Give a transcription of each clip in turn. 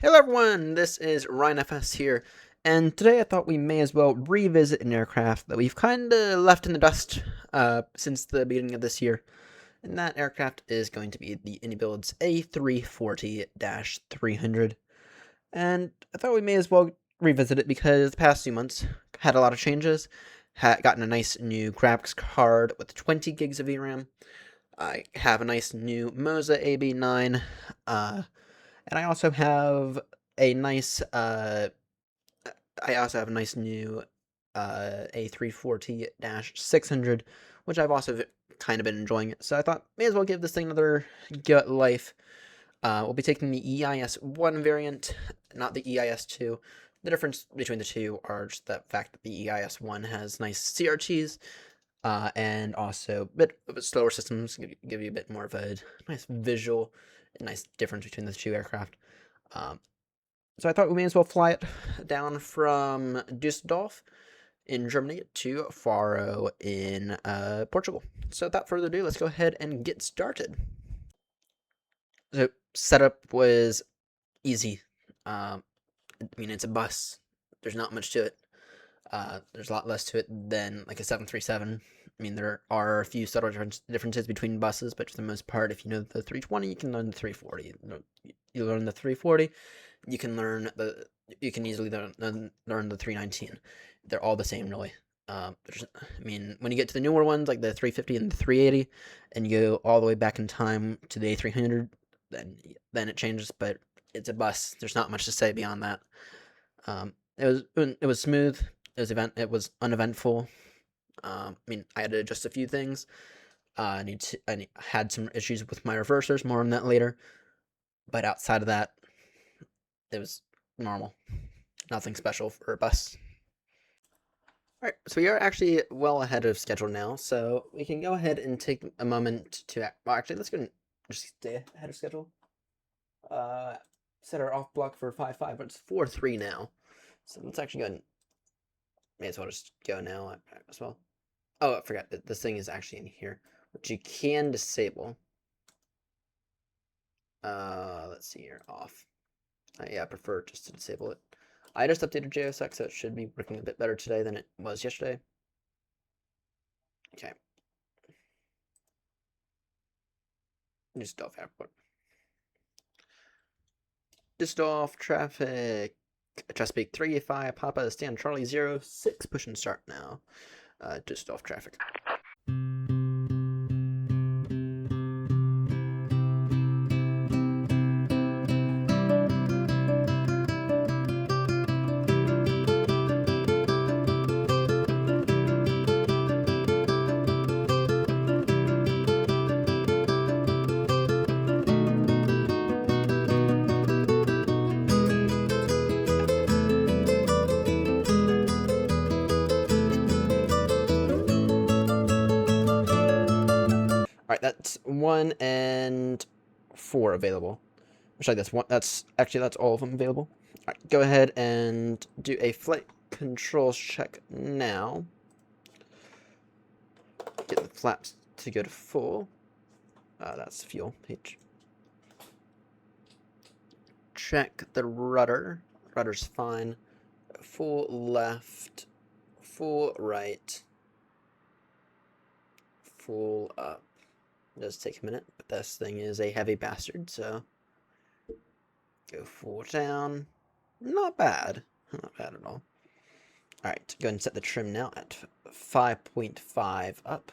Hello everyone, this is Ryan FS here, and today I thought we may as well revisit an aircraft that we've kinda left in the dust since the beginning of this year, and that aircraft is going to be the inibuilds A340-300, and I thought we may as well revisit it because the past few months had a lot of changes, had gotten a nice new graphics card with 20 gigs of VRAM. I have a nice new Moza AB9, and a nice uh I also have a nice new A340-600, which I've also kind of been enjoying. So I thought may as well give this thing another go at life. We'll be taking the EIS-1 variant, not the EIS-2. The difference between the two are just the fact that the EIS-1 has nice CRTs, and also a bit of a slower systems, give you a bit more of a nice visual, a nice difference between the two aircraft. So I thought we may as well fly it down from Düsseldorf in Germany to Faro in Portugal. So without further ado, let's go ahead and get started. So setup was easy. It's a bus. There's not much to it. There's a lot less to it than like a 737. There are a few subtle differences between buses, but for the most part, if you know the 320, you can learn the 340. You learn the 340, you can easily learn the 319. They're all the same, really. When you get to the newer ones, like the 350 and the 380, and you go all the way back in time to the A300, then it changes, but it's a bus. There's not much to say beyond that. It was smooth. It was uneventful. I had to adjust a few things. I had some issues with my reversers. More on that later. But outside of that, it was normal. Nothing special for a bus. Alright, so we are actually well ahead of schedule now, so we can go ahead and take a moment to... Well, actually, let's go and just stay ahead of schedule. Set our off block for 5-5, but it's 4-3 now. So let's actually go and... May as well just go now as well. Oh, I forgot that this thing is actually in here, which you can disable. Let's see here, off. I prefer just to disable it. I just updated JSX, so it should be working a bit better today than it was yesterday. Okay. Düsseldorf Airport. Düsseldorf traffic. Chesapeake 3-5, Papa, stand Charlie 06, push and start now. Düsseldorf traffic. Alright, that's 1 and 4 available. Which, like, that's all of them available. Alright, go ahead and do a flight controls check now. Get the flaps to go to full. That's fuel page. Check the rudder. Rudder's fine. Full left. Full right. Full up. It does take a minute, but this thing is a heavy bastard, so go full down. Not bad. Not bad at all. Alright, go ahead and set the trim now at 5.5 up.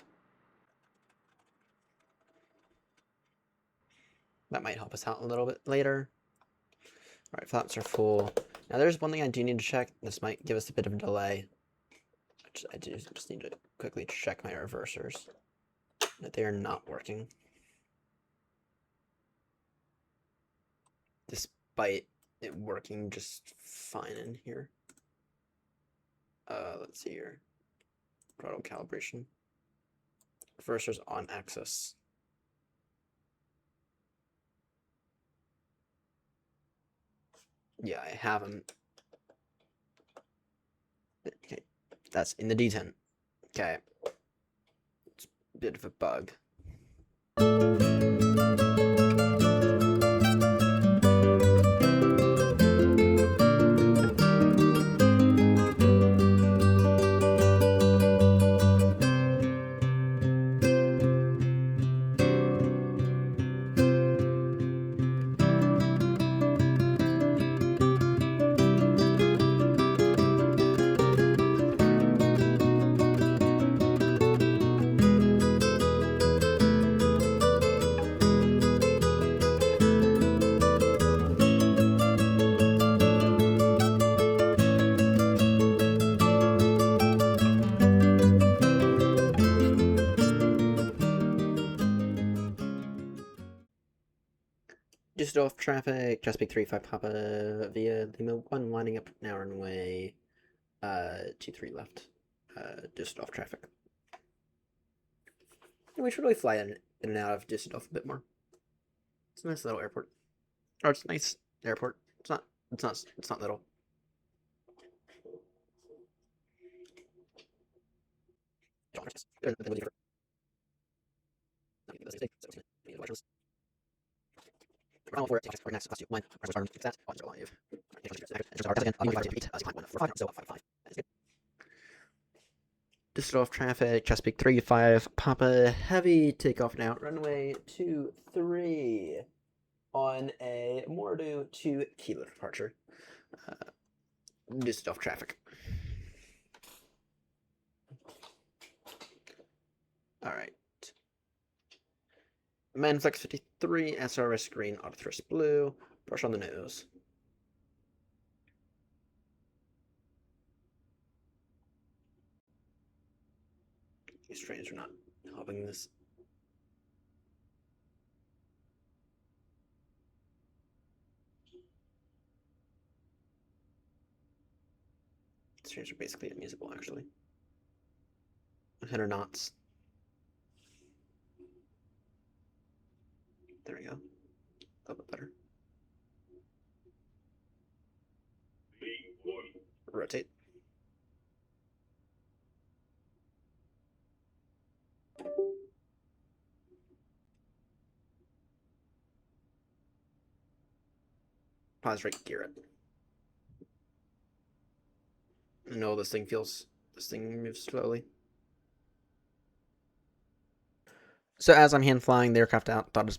That might help us out a little bit later. Alright, flaps are full. Now there's one thing I do need to check. This might give us a bit of a delay. I just need to quickly check my reversers. That they are not working. Despite it working just fine in here. Let's see here. Throttle calibration. Reversers on axis. Yeah, I have them. Okay, that's in the D10. Okay. It's a bit of a bug. Düsseldorf traffic, Chesapeake 35 Papa via Lima 1 lining up now runway 23 left. Düsseldorf traffic. We should really fly in and out of Düsseldorf a bit more. It's a nice little airport. Or it's a nice airport. It's not little. Düsseldorf traffic, Chesapeake 35, Papa Heavy, takeoff now, runway 23 on a Mordu to Kilo departure. Düsseldorf traffic. Alright. Manflex 53, SRS green, auto thrust blue, brush on the nose. These trains are not helping this. These trains are basically unusable, actually. 100 knots. There we go. A little bit better. Rotate. Pause right gear it. No, this thing moves slowly. So as I'm hand flying the aircraft out, thought I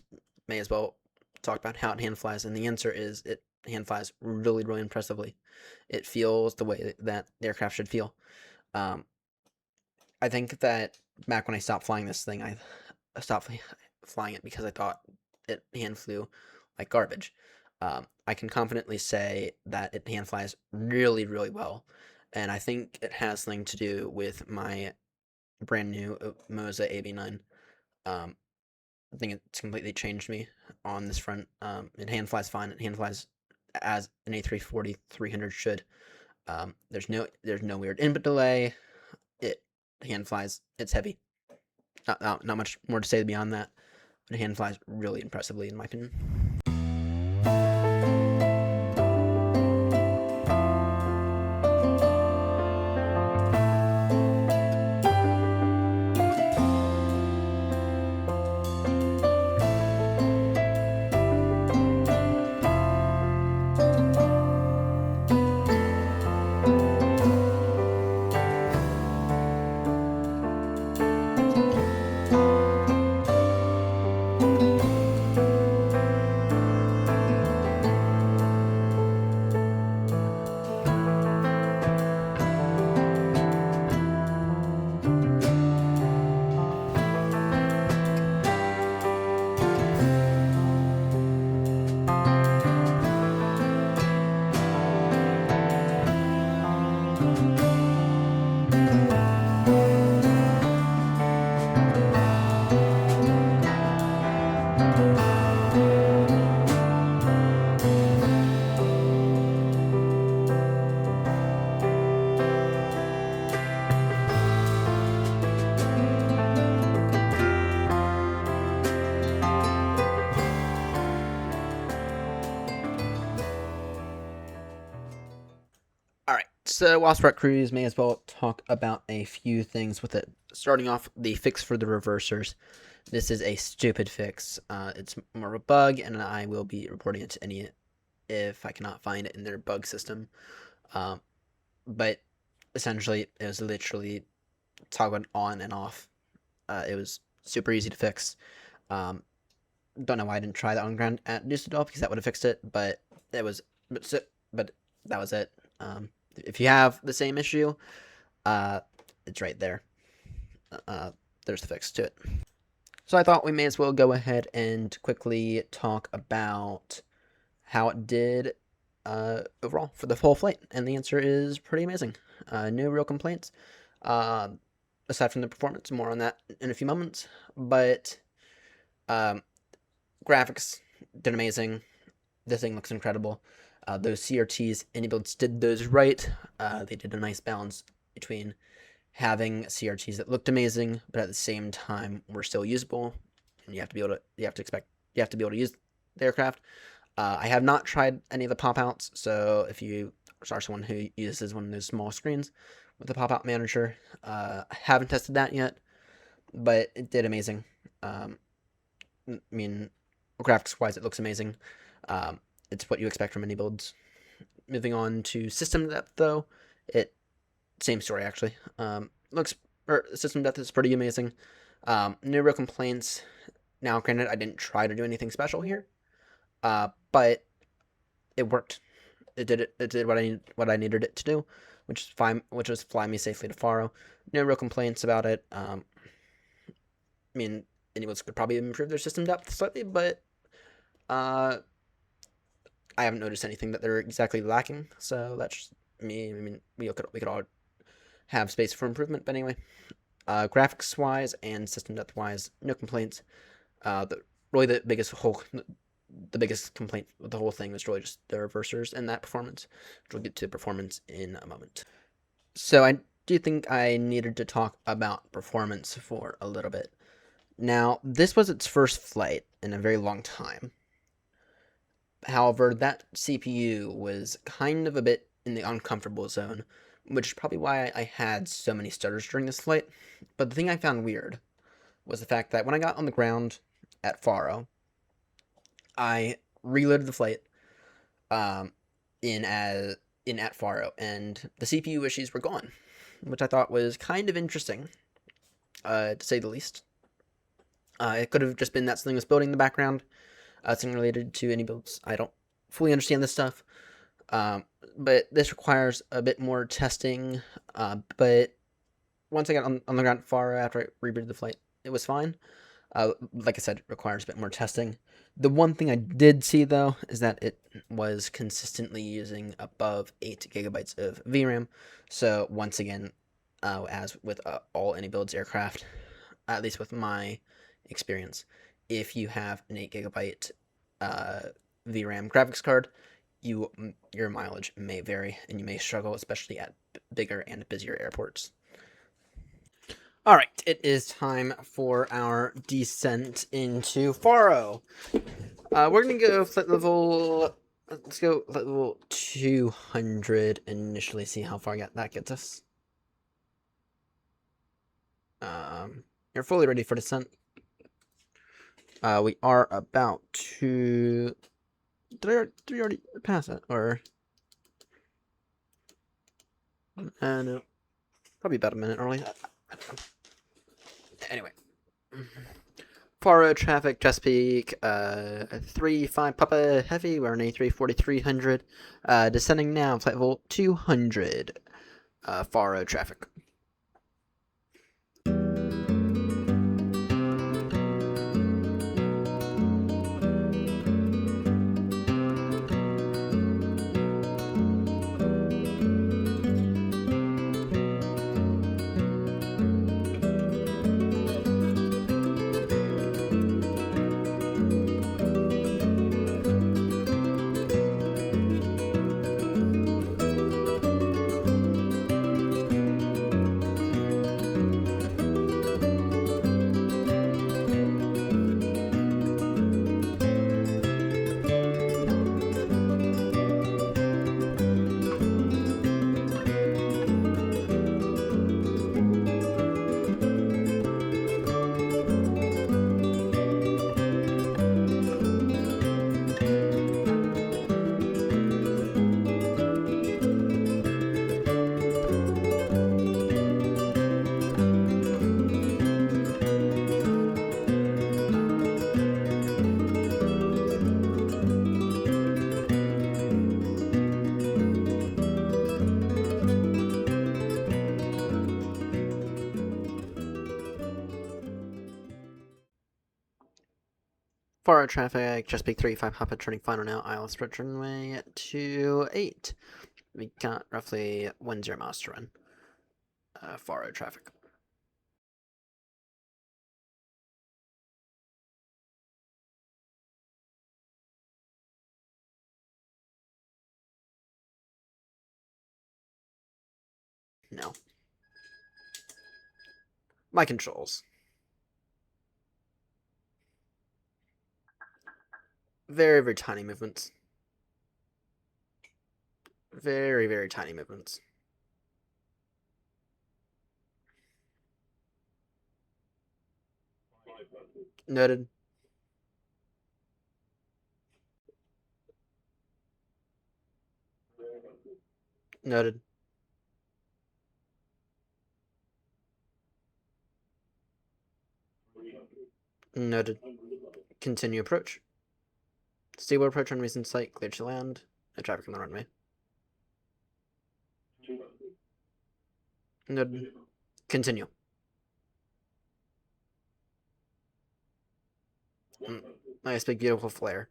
may as well talk about how it hand flies, and the answer is it hand flies really, really impressively. It feels the way that the aircraft should feel. I think that back when I stopped flying this thing, I stopped flying it because I thought it hand flew like garbage. I can confidently say that it hand flies really, really well, and I think it has something to do with my brand new Moza AB9. I think it's completely changed me on this front. It hand flies fine. It hand flies as an A340-300 should. There's no weird input delay. It hand flies. It's heavy. Not much more to say beyond that. But it hand flies really impressively, in my opinion. Alright, so whilst we're at cruise, may as well talk about a few things with it. Starting off, the fix for the reversers. This is a stupid fix. It's more of a bug, and I will be reporting it to any if I cannot find it in their bug system. But essentially, it was literally toggled on and off. It was super easy to fix. Don't know why I didn't try that on ground at Düsseldorf, because that would have fixed it, but that was it. If you have the same issue, it's right there. There's the fix to it. So I thought we may as well go ahead and quickly talk about how it did overall for the whole flight, and the answer is pretty amazing. No real complaints, aside from the performance. More on that in a few moments, but graphics did amazing. this thing looks incredible. Those CRTs, inibuilds did those right. They did a nice balance between having CRTs that looked amazing, but at the same time were still usable. And you have to be able to, you have to be able to use the aircraft. I have not tried any of the pop outs, so if you are someone who uses one of those small screens with the pop out manager, I haven't tested that yet, but it did amazing. I mean, graphics wise, it looks amazing. It's what you expect from inibuilds. Moving on to system depth, though, it same story actually. Looks or system depth is pretty amazing. No real complaints. Now, granted, I didn't try to do anything special here, but it worked. It did it. It did what I needed it to do, which is fine. Which was fly me safely to Faro. No real complaints about it. I mean, anyone could probably improve their system depth slightly, but I haven't noticed anything that they're exactly lacking. So that's just me. I mean, we could all have space for improvement. But anyway, graphics wise and system depth wise, no complaints. Really the biggest complaint with the whole thing was really just the reversers and that performance, which we'll get to performance in a moment. So I do think I needed to talk about performance for a little bit. Now, this was its first flight in a very long time. However, that CPU was kind of a bit in the uncomfortable zone, which is probably why I had so many stutters during this flight. But the thing I found weird was the fact that when I got on the ground at Faro, I reloaded the flight in at Faro, and the CPU issues were gone, which I thought was kind of interesting, to say the least. It could have just been that something was building in the background, something related to inibuilds. I don't fully understand this stuff, but this requires a bit more testing. But once I got on the ground at Faro after I rebooted the flight, it was fine. Like I said, it requires a bit more testing. The one thing I did see, though, is that it was consistently using above 8 gigabytes of VRAM. So, once again, as with all inibuilds aircraft, at least with my experience, if you have an 8 gigabyte VRAM graphics card, your mileage may vary, and you may struggle, especially at bigger and busier airports. All right, it is time for our descent into Faro. We're gonna go flight level. Let's go flight level 200 initially. See how far that gets us. You're fully ready for descent. We are about to. Did we already pass that or? No, probably about a minute early. Anyway, Faro traffic, Chesapeake, 3-5 Papa Heavy, we're on A340-300, descending now, flight level 200, Faro traffic. Faro traffic, Chesapeake 3-5 Papa turning final now, ILS approach runway 28. We got roughly 10 miles to run. Faro traffic. No. My controls. Very, very tiny movements. Very, very tiny movements. Noted. Noted. Noted. Continue approach. Stable approach on recent sight. Clear to land. No traffic on the runway. Noted. Continue. Nice big beautiful flare.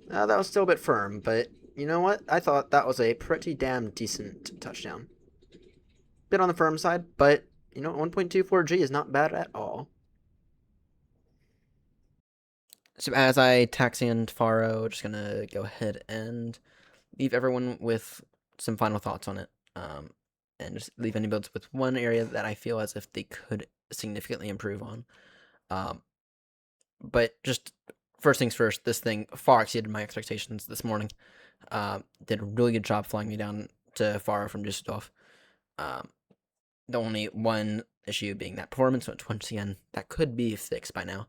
That was still a bit firm, but you know what? I thought that was a pretty damn decent touchdown. Bit on the firm side, but you know, 1.24G is not bad at all. So as I taxi and Faro, just gonna go ahead and leave everyone with some final thoughts on it, and just leave inibuilds with one area that I feel as if they could significantly improve on. But just first things first, this thing far exceeded my expectations this morning. Did a really good job flying me down to Faro from Düsseldorf. The only one issue being that performance, which once again, that could be fixed by now.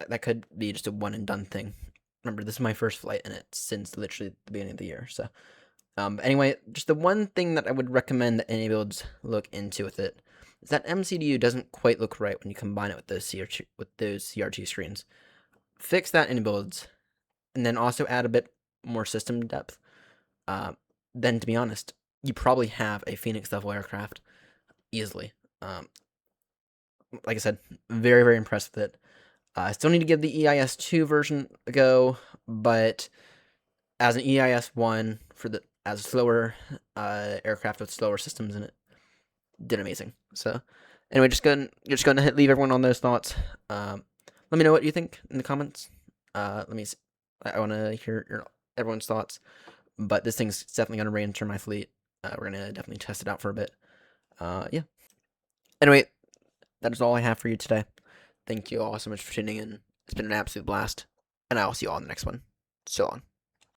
That could be just a one and done thing. Remember, this is my first flight in it since literally the beginning of the year. So, anyway, just the one thing that I would recommend that inibuilds look into with it is that MCDU doesn't quite look right when you combine it with those CRT screens. Fix that inibuilds, and then also add a bit more system depth. Then, to be honest, you probably have a Phoenix level aircraft easily. Like I said, very, very impressed with it. I still need to give the EIS2 version a go, but as an EIS1 as a slower aircraft with slower systems in it, did amazing. So anyway, you're just going to leave everyone on those thoughts. Let me know what you think in the comments. I want to hear everyone's thoughts. But this thing's definitely going to re-enter my fleet. We're going to definitely test it out for a bit. Yeah. Anyway, that is all I have for you today. Thank you all so much for tuning in. It's been an absolute blast. And I will see you all in the next one. So long.